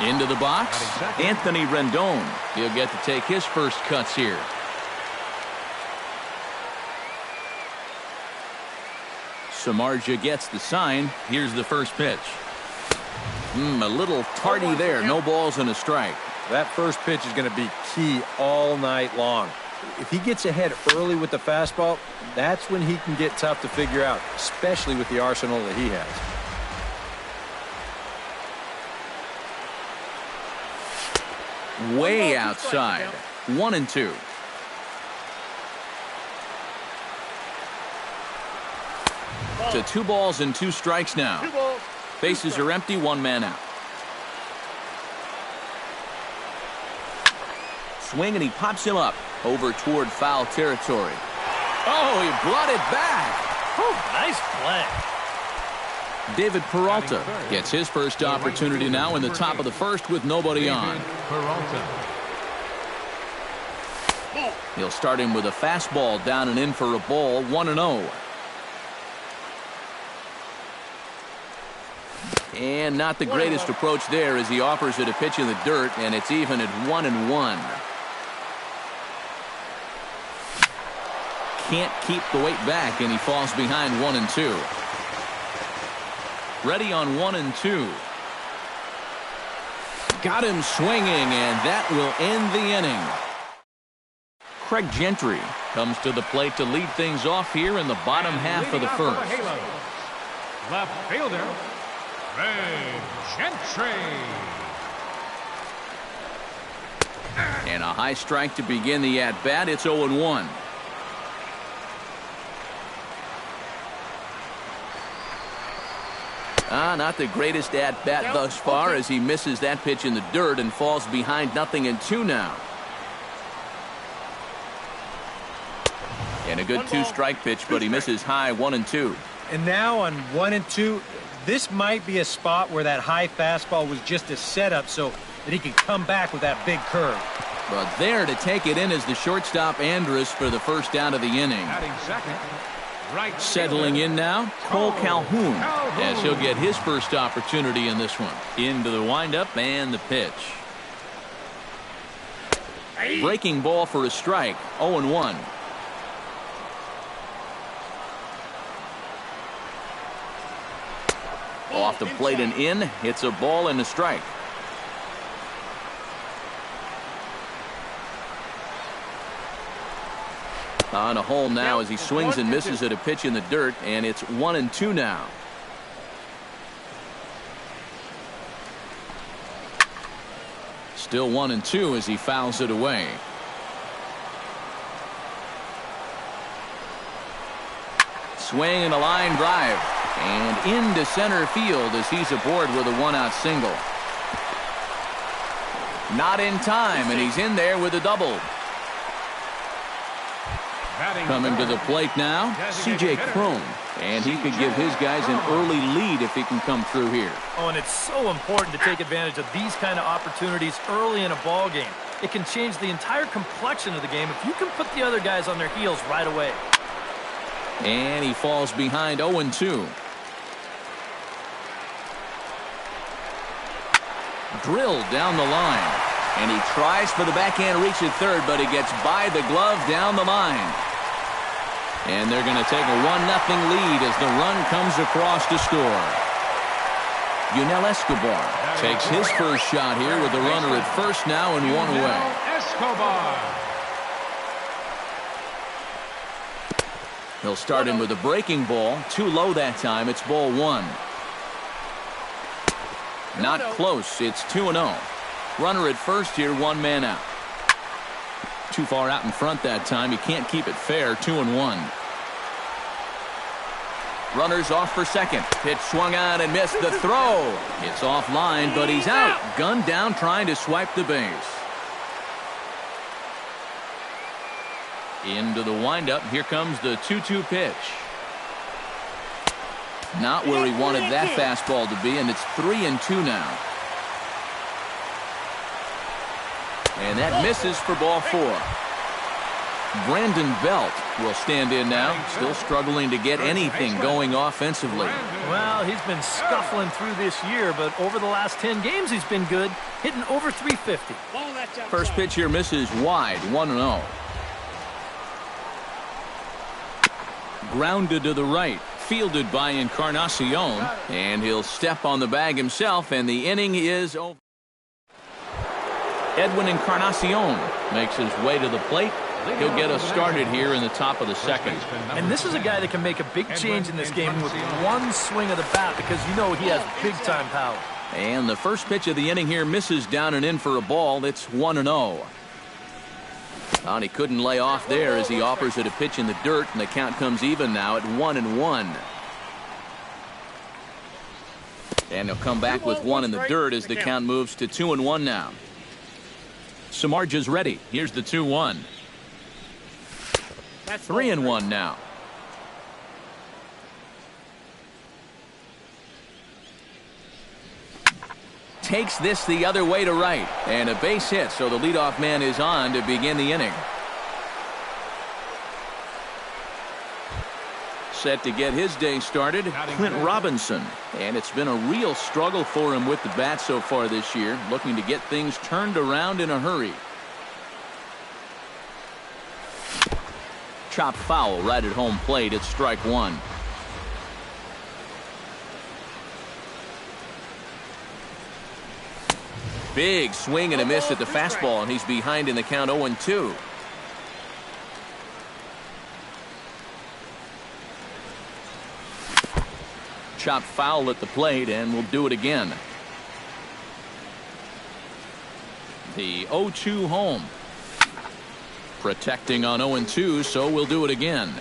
Into the box, Anthony Rendon. He'll get to take his first cuts here. Samardzija gets the sign. Here's the first pitch. A little tardy there. No balls and a strike. That first pitch is going to be key all night long. If he gets ahead early with the fastball, that's when he can get tough to figure out, especially with the arsenal that he has. Way outside. 1-2. To 2 balls and 2 strikes now. Bases are empty, 1 man out. Swing, and he pops him up over toward foul territory. Oh, he brought it back. Whew, nice play. David Peralta gets his first opportunity now in the top of the first with nobody on. He'll start him with a fastball down and in for a ball, 1-0. And not the greatest approach there as he offers it a pitch in the dirt, and it's even at 1-1. Can't keep the weight back, and he falls behind 1-2. Ready on 1-2. Got him swinging, and that will end the inning. Craig Gentry comes to the plate to lead things off here in the bottom half of the first. Left fielder, Craig Gentry. And a high strike to begin the at-bat. It's 0-1. Not the greatest at-bat thus far as he misses that pitch in the dirt and falls behind 0-2 now. And a good 2-strike pitch, but he misses high, 1-2. And now on 1-2, this might be a spot where that high fastball was just a setup so that he could come back with that big curve. But there to take it in is the shortstop Andrus for the first down of the inning. Settling in now, Cole Calhoun, as he'll get his first opportunity in this one. Into the windup and the pitch. Breaking ball for a strike, 0-1. Off the plate and in, it's a ball and a strike. On a hole now as he swings and misses at a pitch in the dirt, and it's 1-2 now. Still 1-2 as he fouls it away. Swing and a line drive. And into center field as he's aboard with a 1-out single. Not in time, and he's in there with a double. Coming to the plate now, C.J. Cron. And he could give his guys an early lead if he can come through here. Oh, and it's so important to take advantage of these kind of opportunities early in a ball game. It can change the entire complexion of the game if you can put the other guys on their heels right away. And he falls behind 0-2. Drilled down the line. And he tries for the backhand reach at third, but he gets by the glove down the line. And they're going to take a 1-0 lead as the run comes across to score. Yunel Escobar takes his first shot here with the runner at first now and 1 away. Escobar. He'll start him with a breaking ball. Too low that time. It's ball 1. Not close. It's 2-0. Runner at first here, 1 man out. Too far out in front that time. He can't keep it fair. 2-1. Runners off for second. Pitch swung on and missed the throw. It's offline, but he's out. Gunned down trying to swipe the base. Into the windup. Here comes the 2-2 pitch. Not where he wanted that fastball to be, and it's 3-2 now. And that misses for ball 4. Brandon Belt will stand in now, still struggling to get anything going offensively. Well, he's been scuffling through this year, but over the last 10 games he's been good, hitting over 350. First pitch here misses wide, 1-0. Grounded to the right, fielded by Encarnacion, and he'll step on the bag himself, and the inning is over. Edwin Encarnacion makes his way to the plate. He'll get us started here in the top of the second. And this is a guy that can make a big change in this game with one swing of the bat, because you know he has big-time power. And the first pitch of the inning here misses down and in for a ball. It's 1-0. And he couldn't lay off there as he offers it a pitch in the dirt, and the count comes even now at 1-1. And he'll come back with 1 in the dirt as the count moves to 2-1 now. Samardzij's ready. Here's the 2-1. 3-1 now. Takes this the other way to right, and a base hit, so the leadoff man is on to begin the inning. Set to get his day started, Clint Robinson, and it's been a real struggle for him with the bat so far this year, looking to get things turned around in a hurry. Chopped foul right at home plate. It's strike 1. Big swing and a miss at the fastball, and he's behind in the count 0-2. Chopped foul at the plate, and we'll do it again. The 0-2 home. Protecting on 0-2, so we'll do it again.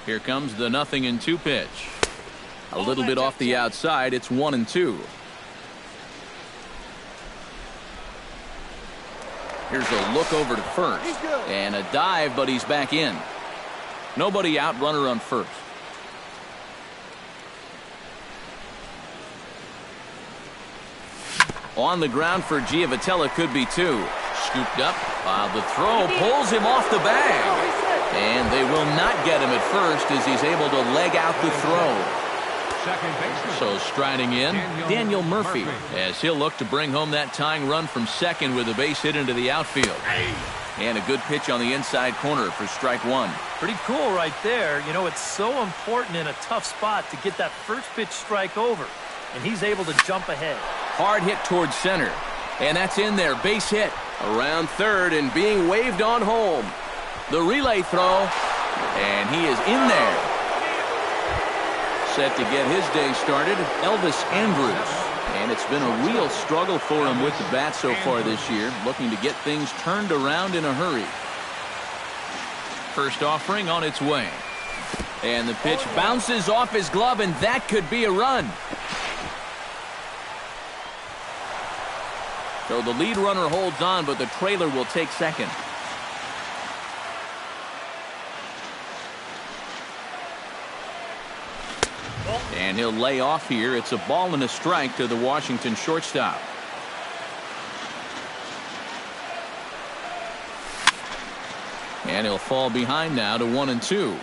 Here comes the 0-2 pitch. A little bit off the outside. It's 1-2. Here's a look over to first. And a dive, but he's back in. Nobody out, runner on first. On the ground for Giavotella, could be 2. Scooped up. The throw pulls him off the bag. And they will not get him at first as he's able to leg out the throw. So striding in, Daniel Murphy, as he'll look to bring home that tying run from second with a base hit into the outfield. And a good pitch on the inside corner for strike 1. Pretty cool right there. You know, it's so important in a tough spot to get that first pitch strike over. And he's able to jump ahead. Hard hit towards center. And that's in there. Base hit around third and being waved on home. The relay throw. And he is in there. Set to get his day started, Elvis Andrus. And it's been a real struggle for him with the bat so far this year, looking to get things turned around in a hurry. First offering on its way. And the pitch bounces off his glove, and that could be a run. So the lead runner holds on, but the trailer will take second. And he'll lay off here. It's a ball and a strike to the Washington shortstop. And he'll fall behind now to 1-2.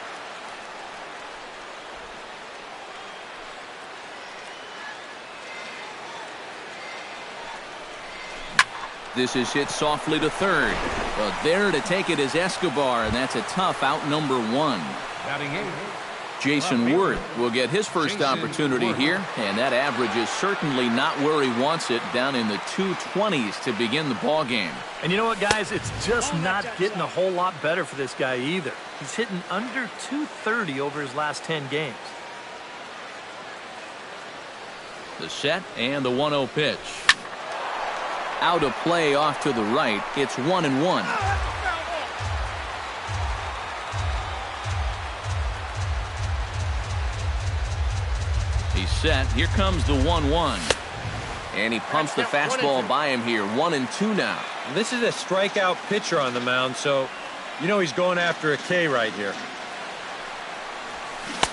This is hit softly to third. But there to take it is Escobar, and that's a tough out number 1. Jason Worth will get his first opportunity here, and that average is certainly not where he wants it, down in the 220s to begin the ball game. And you know what, guys? It's just not getting a whole lot better for this guy either. He's hitting under 230 over his last 10 games. The set and the 1-0 pitch. Out of play off to the right. It's 1-1. He's set. Here comes the 1-1. And he pumps the fastball by him here. 1-2 now. This is a strikeout pitcher on the mound, so you know he's going after a K right here.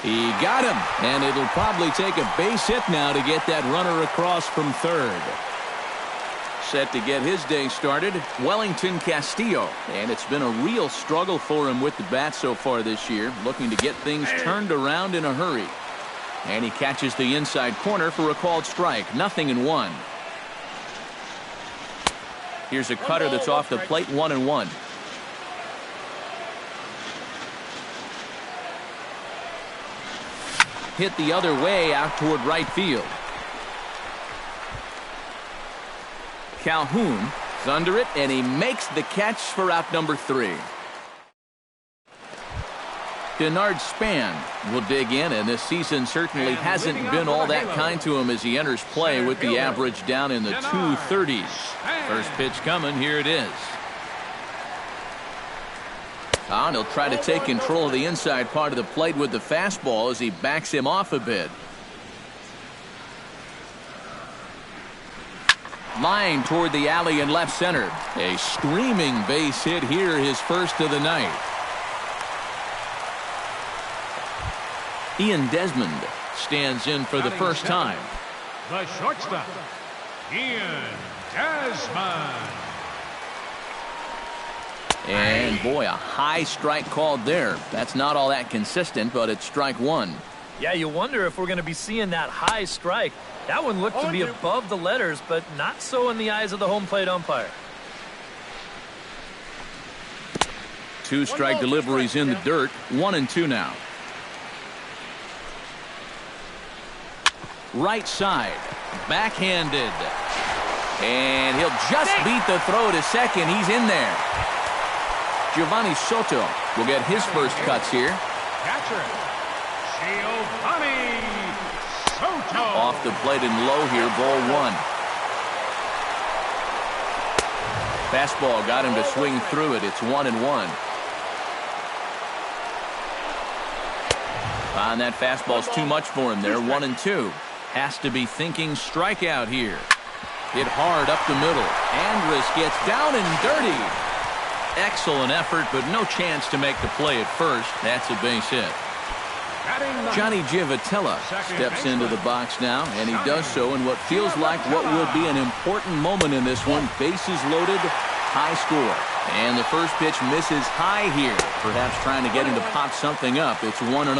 He got him, and it'll probably take a base hit now to get that runner across from third. Set to get his day started, Wellington Castillo. And it's been a real struggle for him with the bat so far this year, looking to get things turned around in a hurry. And he catches the inside corner for a called strike. 0-1. Here's a cutter that's off the plate. 1-1. Hit the other way out toward right field. Calhoun is under it, and he makes the catch for out number 3. Denard Span will dig in, and this season certainly hasn't been all that kind to him as he enters play with the average down in the 230s. First pitch coming. Here it is. And he'll try to take control of the inside part of the plate with the fastball as he backs him off a bit. Line toward the alley in left center. A screaming base hit here, his first of the night. Ian Desmond stands in for the first time. The shortstop, Ian Desmond. And boy, a high strike called there. That's not all that consistent, but it's strike 1. Yeah, you wonder if we're going to be seeing that high strike. That one looked to be above the letters, but not so in the eyes of the home plate umpire. 2 strike deliveries in the dirt. 1-2 now. Right side, backhanded, and he'll just beat the throw to second. He's in there. Giovanni Soto will get his first cuts here. Catcher, Giovanni Soto. Off the plate and low here, ball 1. Fastball got him to swing through it. It's 1-1. And that fastball's too much for him there. 1-2. Has to be thinking strikeout here. Hit hard up the middle. Andrus gets down and dirty. Excellent effort, but no chance to make the play at first. That's a base hit. Johnny Giavotella steps into the box now, and he does so in what feels like what will be an important moment in this one. Bases loaded, high score. And the first pitch misses high here, perhaps trying to get him to pop something up. It's 1-0.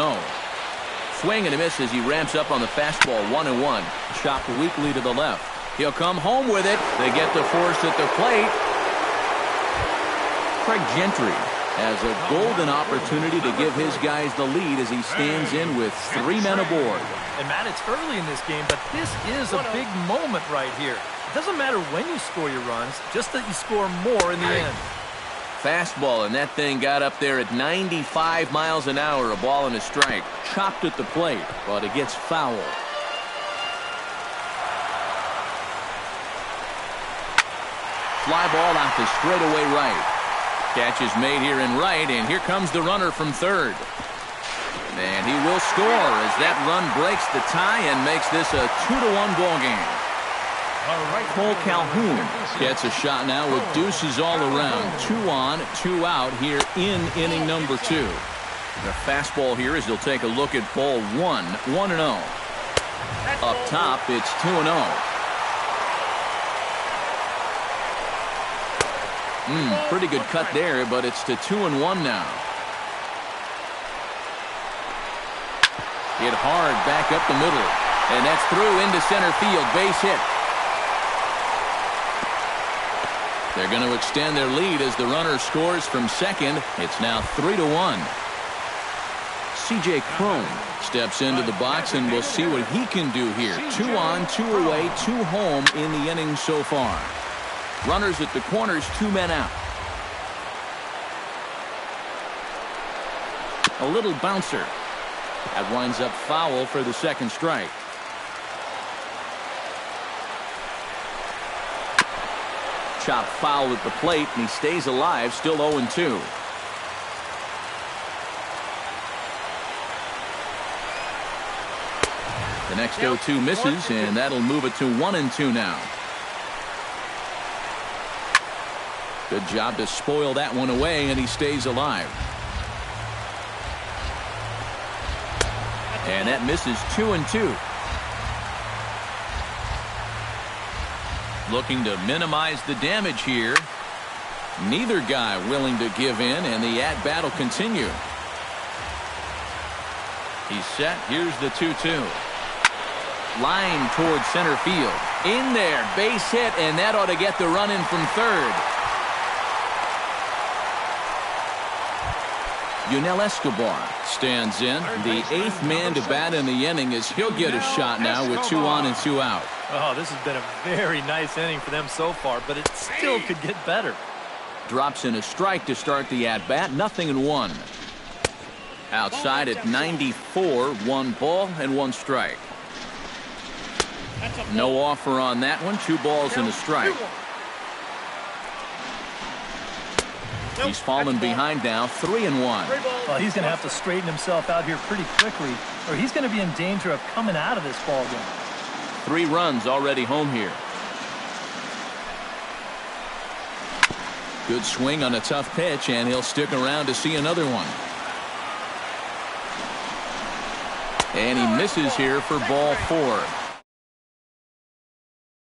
Swing and a miss as he ramps up on the fastball. 1-1. Chopped weakly to the left. He'll come home with it. They get the force at the plate. Craig Gentry has a golden opportunity to give his guys the lead as he stands in with 3 men aboard. And Matt, it's early in this game, but this is a big moment right here. It doesn't matter when you score your runs, just that you score more in the end. Fastball, and that thing got up there at 95 miles an hour, a ball and a strike. Chopped at the plate, but it gets foul. Fly ball out to straightaway right. Catch is made here in right, and here comes the runner from third. And he will score as that run breaks the tie and makes this a 2-1 ball game. Cole Calhoun gets a shot now with deuces all around. 2 on, 2 out here in inning number 2. The fastball here as he'll take a look at ball 1. 1-0. Up top, it's 2-0. Pretty good cut there, but it's to 2-1 now. Hit hard back up the middle, and that's through into center field. Base hit. They're going to extend their lead as the runner scores from second. It's now 3-1. C.J. Cron steps into the box, and we'll see what he can do here. 2 on, 2 away, 2 home in the inning so far. Runners at the corners, 2 men out. A little bouncer. That winds up foul for the second strike. Chopped foul at the plate, and he stays alive, still 0-2. The next 0-2 misses, and that'll move it to 1-2 now. Good job to spoil that one away, and he stays alive. And that misses 2-2. Looking to minimize the damage here. Neither guy willing to give in, and the at-bat will continue. He's set. Here's the 2-2. Line towards center field. In there, base hit, and that ought to get the run in from third. Yunel Escobar stands in. The 8th man to bat in the inning as he'll get a shot now with 2 on and 2 out. Oh, this has been a very nice inning for them so far, but it still could get better. Drops in a strike to start the at-bat. 0-1. Outside at 94, 1 ball and 1 strike. No offer on that one. 2 balls and a strike. He's fallen behind now, 3-1. Well, he's going to have to straighten himself out here pretty quickly, or he's going to be in danger of coming out of this ball game. 3 runs already home here. Good swing on a tough pitch, and he'll stick around to see another one. And he misses here for ball 4.